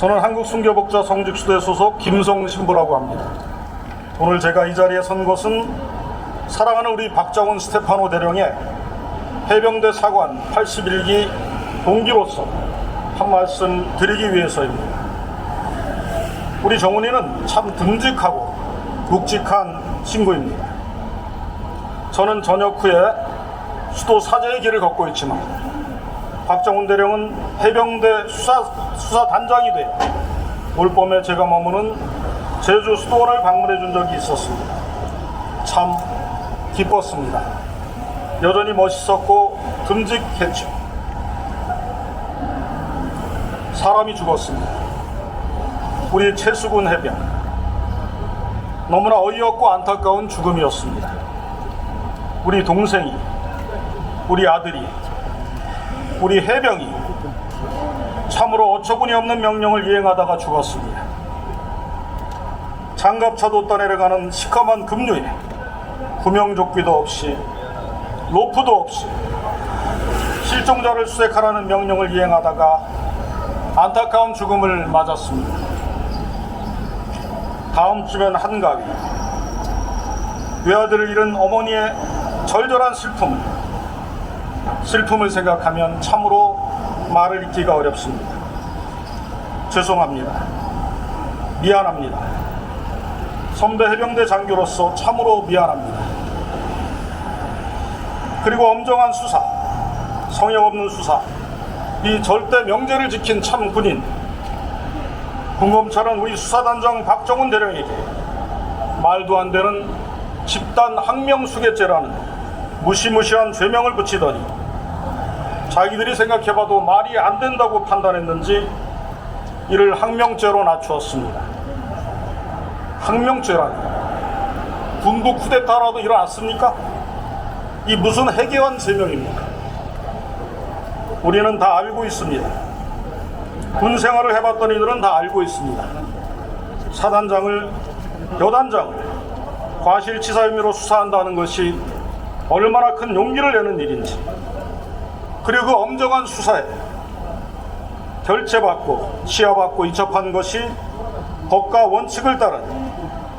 저는 한국순교복자 성직수대 소속 김성 신부라고 합니다. 오늘 제가 이 자리에 선 것은 사랑하는 우리 박정훈 스테파노 대령의 해병대 사관 81기 동기로서 한 말씀 드리기 위해서입니다. 우리 정훈이는 참 듬직하고 묵직한 친구입니다. 저는 전역 후에 수도 사제의 길을 걷고 있지만 박정훈 대령은 해병대 수사단장이 되어 올봄에 제가 머무는 제주 수도원을 방문해 준 적이 있었습니다. 참 기뻤습니다. 여전히 멋있었고 듬직했죠. 사람이 죽었습니다. 우리 최수근 해병, 너무나 어이없고 안타까운 죽음이었습니다. 우리 동생이, 우리 아들이, 우리 해병이 참으로 어처구니 없는 명령을 이행하다가 죽었습니다. 장갑차도 떠내려가는 시커먼 급류에 구명조끼도 없이 로프도 없이 실종자를 수색하라는 명령을 이행하다가 안타까운 죽음을 맞았습니다. 다음 주면 한가위, 외아들을 잃은 어머니의 절절한 슬픔을 생각하면 참으로 말을 잇기가 어렵습니다. 죄송합니다. 미안합니다. 선배 해병대 장교로서 참으로 미안합니다. 그리고 엄정한 수사, 성역 없는 수사, 이 절대 명제를 지킨 참 군인, 군검찰은 우리 수사단장 박정훈 대령에게 말도 안 되는 집단 항명수괴죄라는 무시무시한 죄명을 붙이더니 자기들이 생각해봐도 말이 안 된다고 판단했는지 이를 항명죄로 낮추었습니다. 항명죄라니 군부 쿠데타라도 일어났습니까? 이 무슨 해괴한 죄명입니까? 우리는 다 알고 있습니다. 군 생활을 해봤던 이들은 다 알고 있습니다. 사단장을, 여단장을 과실치사 혐의로 수사한다는 것이 얼마나 큰 용기를 내는 일인지, 그리고 그 엄정한 수사에 결재받고 시야받고 이첩한 것이 법과 원칙을 따른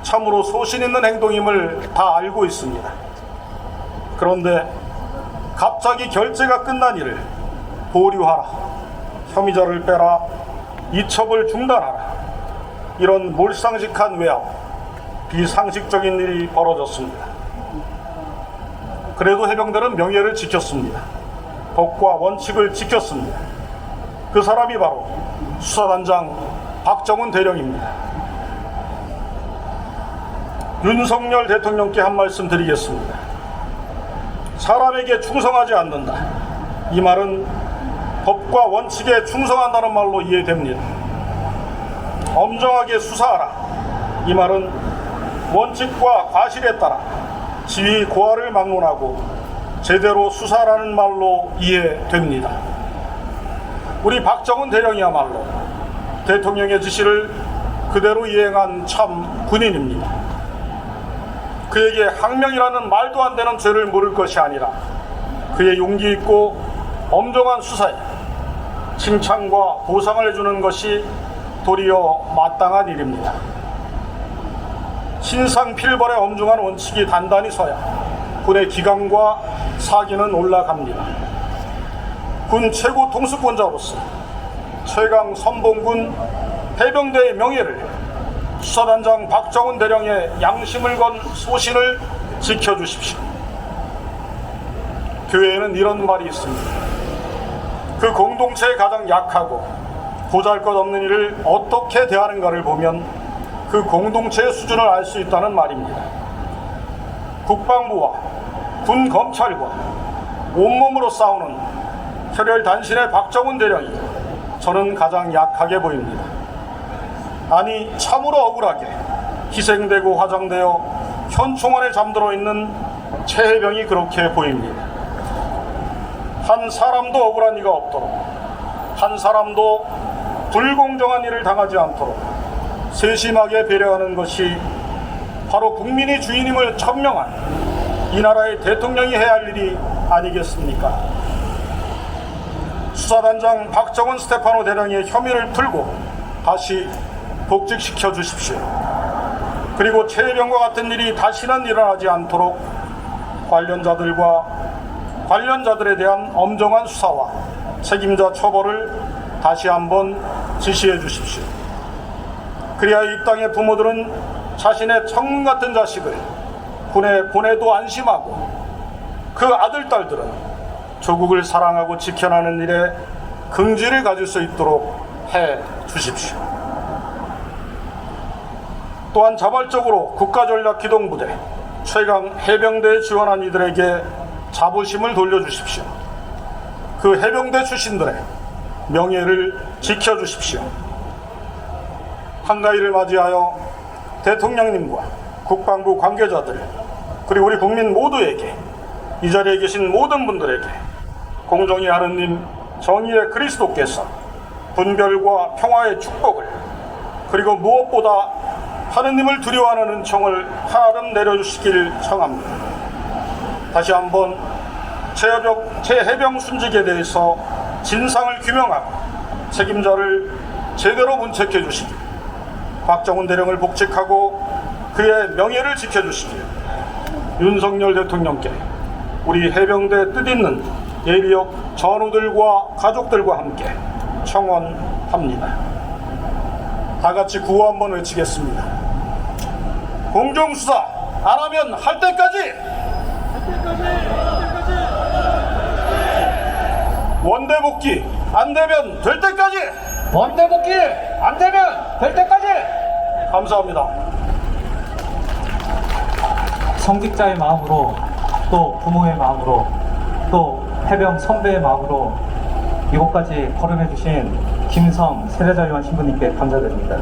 참으로 소신 있는 행동임을 다 알고 있습니다. 그런데 갑자기 결재가 끝난 일을 보류하라, 혐의자를 빼라, 이첩을 중단하라, 이런 몰상식한 외압, 비상식적인 일이 벌어졌습니다. 그래도 해병대는 명예를 지켰습니다. 법과 원칙을 지켰습니다. 그 사람이 바로 수사단장 박정훈 대령입니다. 윤석열 대통령께 한 말씀 드리겠습니다. 사람에게 충성하지 않는다, 이 말은 법과 원칙에 충성한다는 말로 이해됩니다. 엄정하게 수사하라, 이 말은 원칙과 과실에 따라 지위 고하를 막론하고 제대로 수사라는 말로 이해됩니다. 우리 박정훈 대령이야말로 대통령의 지시를 그대로 이행한 참 군인입니다. 그에게 항명이라는 말도 안 되는 죄를 물을 것이 아니라 그의 용기 있고 엄정한 수사에 칭찬과 보상을 해주는 것이 도리어 마땅한 일입니다. 신상필벌의 엄중한 원칙이 단단히 서야 군의 기강과 사기는 올라갑니다. 군 최고 통수권자로서 최강 선봉군 해병대의 명예를 수사단장 박정훈 대령의 양심을 건 소신을 지켜주십시오. 교회에는 이런 말이 있습니다. 그 공동체에 가장 약하고 보잘것없는 일을 어떻게 대하는가를 보면 그 공동체의 수준을 알 수 있다는 말입니다. 국방부와 군 검찰과 온몸으로 싸우는 혈혈단신의 박정훈 대령이 저는 가장 약하게 보입니다. 아니, 참으로 억울하게 희생되고 화장되어 현충원에 잠들어 있는 최해병이 그렇게 보입니다. 한 사람도 억울한 이가 없도록, 한 사람도 불공정한 일을 당하지 않도록 세심하게 배려하는 것이 바로 국민이 주인임을 천명한 이 나라의 대통령이 해야 할 일이 아니겠습니까? 수사단장 박정훈 스테파노 대령의 혐의를 풀고 다시 복직시켜 주십시오. 그리고 최혜병과 같은 일이 다시는 일어나지 않도록 관련자들에 대한 엄정한 수사와 책임자 처벌을 다시 한번 지시해 주십시오. 그리하여 이 땅의 부모들은 자신의 천금 같은 자식을 군에 보내도 안심하고 그 아들, 딸들은 조국을 사랑하고 지켜나는 일에 긍지를 가질 수 있도록 해 주십시오. 또한 자발적으로 국가전략기동부대 최강 해병대에 지원한 이들에게 자부심을 돌려주십시오. 그 해병대 출신들의 명예를 지켜주십시오. 한가위를 맞이하여 대통령님과 국방부 관계자들 그리고 우리 국민 모두에게, 이 자리에 계신 모든 분들에게 공정의 하느님, 정의의 그리스도께서 분별과 평화의 축복을, 그리고 무엇보다 하느님을 두려워하는 은총을 하나름 내려주시길 청합니다. 다시 한번 최해병 순직에 대해서 진상을 규명하고 책임자를 제대로 문책해 주시길, 박정훈 대령을 복직하고 그의 명예를 지켜주시길 윤석열 대통령께 우리 해병대 뜻있는 예비역 전우들과 가족들과 함께 청원합니다. 다 같이 구호 한번 외치겠습니다. 공정수사 안 하면 할 때까지! 원대복귀 안 되면 될 때까지! 원대복귀 안 되면 될 때까지! 감사합니다. 성직자의 마음으로, 또 부모의 마음으로, 또 해병 선배의 마음으로 이곳까지 걸음해 주신 김성 세대자유한 신부님께 감사드립니다.